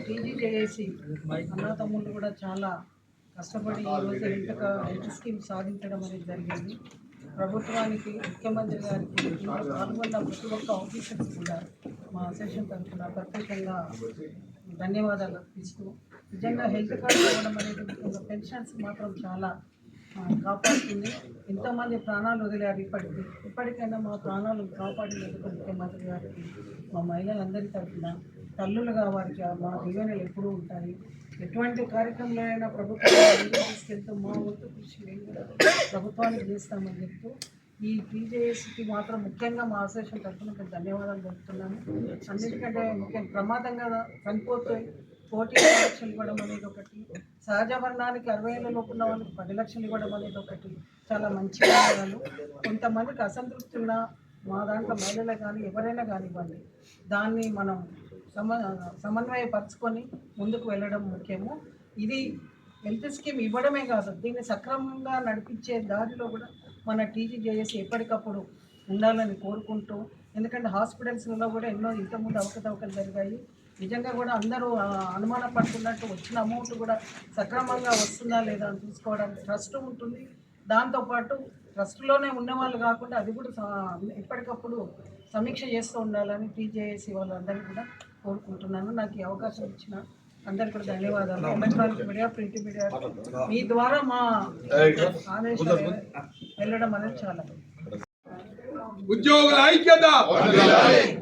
TG చేసి అన్న తమ్ముళ్ళు కూడా చాలా కష్టపడి ఈరోజు హెల్త్ స్కీమ్ సాధించడం అనేది జరిగింది. ప్రభుత్వానికి, ముఖ్యమంత్రి గారికి పాల్గొన్న ప్రతి ఒక్క ఆఫీసర్స్ కూడా మా అసోసియేషన్ తరఫున ప్రత్యేకంగా ధన్యవాదాలు అర్పిస్తూ, నిజంగా హెల్త్ కార్డు ఇవ్వడం అనేది పెన్షన్స్ మాత్రం చాలా కాపాడుతుంది. ఎంతోమంది ప్రాణాలు వదిలేరు. ఇప్పటికైనా మా ప్రాణాలు కాపాడినందుకు ముఖ్యమంత్రి గారికి, మా మహిళలందరి తరఫున తల్లులుగా వారికి మా దీవెనలు ఎప్పుడూ ఉంటాయి. ఎటువంటి కార్యక్రమంలో అయినా ప్రభుత్వాన్ని తీసుకెళ్తూ మా వంతు కృషి మేము కూడా ప్రభుత్వానికి చేస్తామని చెప్తూ, ఈ టీజేఎస్కి మాత్రం ముఖ్యంగా మా అసోసియేషన్ తరఫున ధన్యవాదాలు చెప్తున్నాను. అన్నిటికంటే ముఖ్యంగా ప్రమాదంగా చనిపోతే కోటి లక్షలు ఇవ్వడం అనేది ఒకటి, సహజ మరణానికి 60 ఏళ్ళ లోపు ఉన్న వాళ్ళకి 10 లక్షలు ఇవ్వడం అనేది ఒకటి చాలా మంచి విషయాలు. కొంతమందికి అసంతృప్తి ఉన్న మా దాంట్లో మహిళలు కానీ ఎవరైనా కానివ్వండి, దాన్ని మనం సమన్వయపరుచుకొని ముందుకు వెళ్ళడం ముఖ్యము. ఇది హెల్త్ స్కీమ్ ఇవ్వడమే కాదు, దీన్ని సక్రమంగా నడిపించే దారిలో కూడా మన టీజీజేఎస్ ఎప్పటికప్పుడు ఉండాలని కోరుకుంటూ, ఎందుకంటే హాస్పిటల్స్లో కూడా ఎన్నో ఇంతకుముందు అవకతవకలు జరిగాయి. నిజంగా కూడా అందరూ అనుమాన పడుతున్నట్టు వచ్చిన అమౌంట్ కూడా సక్రమంగా వస్తుందా లేదా అని చూసుకోవడానికి ట్రస్ట్ ఉంటుంది. దాంతోపాటు ట్రస్ట్లోనే ఉన్నవాళ్ళు కాకుండా అది కూడా ఎప్పటికప్పుడు సమీక్ష చేస్తూ ఉండాలని టీజేఏసీ వాళ్ళందరినీ కూడా కోరుకుంటున్నాను. నాకు ఈ అవకాశం ఇచ్చిన అందరికీ కూడా ధన్యవాదాలు. ఎలక్ట్రానిక్ మీడియా, ప్రింట్ మీడియా మీ ద్వారా మా ఆదేశాలు వెళ్ళడం అనేది చాలా ఉద్యోగుల ఐక్యత,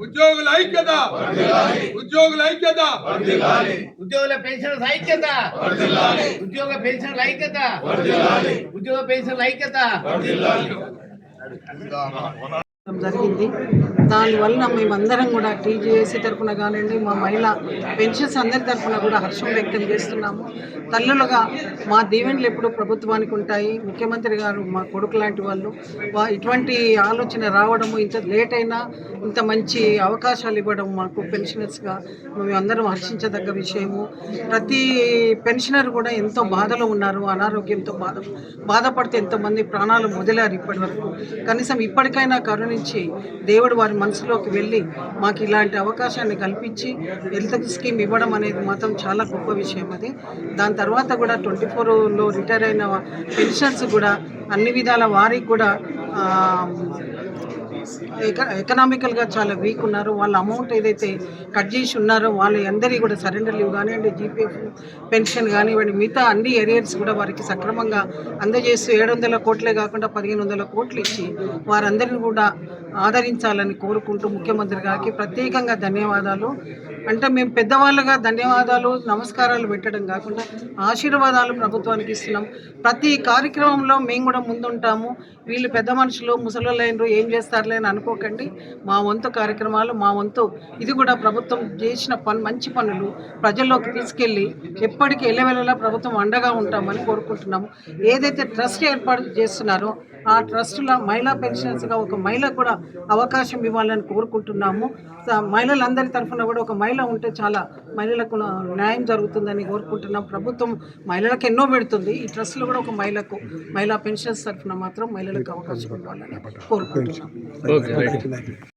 ఉద్యోగుల ఐక్యత, ఉద్యోగుల ఐక్యత, ఉద్యోగుల పెన్షన్ ఐక్యత, ఉద్యోగ పెన్షన్ ఐక్యత, ఉద్యోగ పెన్షన్ ఐక్యత జరిగింది. దానివల్ల మేమందరం కూడా టీజీఏసీ తరఫున కానివ్వండి, మా మహిళా పెన్షన్స్ అందరి తరఫున కూడా హర్షం వ్యక్తం చేస్తున్నాము. తల్లులుగా మా దీవెనలు ఎప్పుడు ప్రభుత్వానికి ఉంటాయి. ముఖ్యమంత్రి గారు మా కొడుకు లాంటి వాళ్ళు, ఇటువంటి ఆలోచన రావడము, ఇంత లేట్ అయినా ఇంత మంచి అవకాశాలు ఇవ్వడం మాకు పెన్షనర్స్గా మేమందరం హర్షించదగ్గ విషయము. ప్రతి పెన్షనర్ కూడా ఎంతో బాధలో ఉన్నారు, అనారోగ్యంతో బాధపడితే ఎంతోమంది ప్రాణాలు వదిలారు ఇప్పటి వరకు. కనీసం ఇప్పటికైనా కరుణించి దేవుడు వారి మనసులోకి వెళ్ళి మాకు ఇలాంటి అవకాశాన్ని కల్పించి హెల్త్ స్కీమ్ ఇవ్వడం అనేది మాత్రం చాలా గొప్ప విషయం. అది దాని తర్వాత కూడా 24లో రిటైర్ అయిన పెన్షన్స్ కూడా అన్ని విధాల వారికి కూడా ఎకనామికల్గా చాలా వీక్ ఉన్నారు. వాళ్ళ అమౌంట్ ఏదైతే కట్ చేసి ఉన్నారో వాళ్ళ అందరికీ కూడా సరెండర్ లీవ్ కానివ్వండి, జీపీఎఫ్ పెన్షన్ కానివ్వండి, మిగతా అన్ని ఏరియాస్ కూడా వారికి సక్రమంగా అందజేస్తూ 700 కోట్లే కాకుండా 1500 కోట్లు ఇచ్చి వారందరినీ కూడా ఆదరించాలని కోరుకుంటూ ముఖ్యమంత్రి గారికి ప్రత్యేకంగా ధన్యవాదాలు. అంటే మేము పెద్దవాళ్ళుగా ధన్యవాదాలు నమస్కారాలు పెట్టడం కాకుండా ఆశీర్వాదాలు ప్రభుత్వానికి ఇస్తున్నాం. ప్రతి కార్యక్రమంలో మేము కూడా ముందుంటాము. వీళ్ళు పెద్ద మనుషులు ముసలోళ్ళైనరు ఏం చేస్తారులే అని అనుకోకండి. మా వంతు కార్యక్రమాలు, మా వంతు ఇది కూడా ప్రభుత్వం చేసిన మంచి పనులు ప్రజల్లోకి తీసుకెళ్ళి ఎప్పటికీ ఎల్లవెల్లలా ప్రభుత్వం అండగా ఉంటామని కోరుకుంటున్నాము. ఏదైతే ట్రస్ట్ ఏర్పాటు చేస్తున్నారో ఆ ట్రస్టులో మహిళా పెన్షన్స్గా ఒక మహిళకు కూడా అవకాశం ఇవ్వాలని కోరుకుంటున్నాము. మహిళలందరి తరఫున కూడా ఒక మహిళ ఉంటే చాలా మహిళలకు న్యాయం జరుగుతుందని కోరుకుంటున్నాం. ప్రభుత్వం మహిళలకు ఎన్నో పెడుతుంది, ఈ ట్రస్ట్లో కూడా ఒక మహిళా పెన్షన్స్ తరఫున మాత్రం మహిళలకు అవకాశం ఇవ్వాలని కోరుకుంటున్నాం.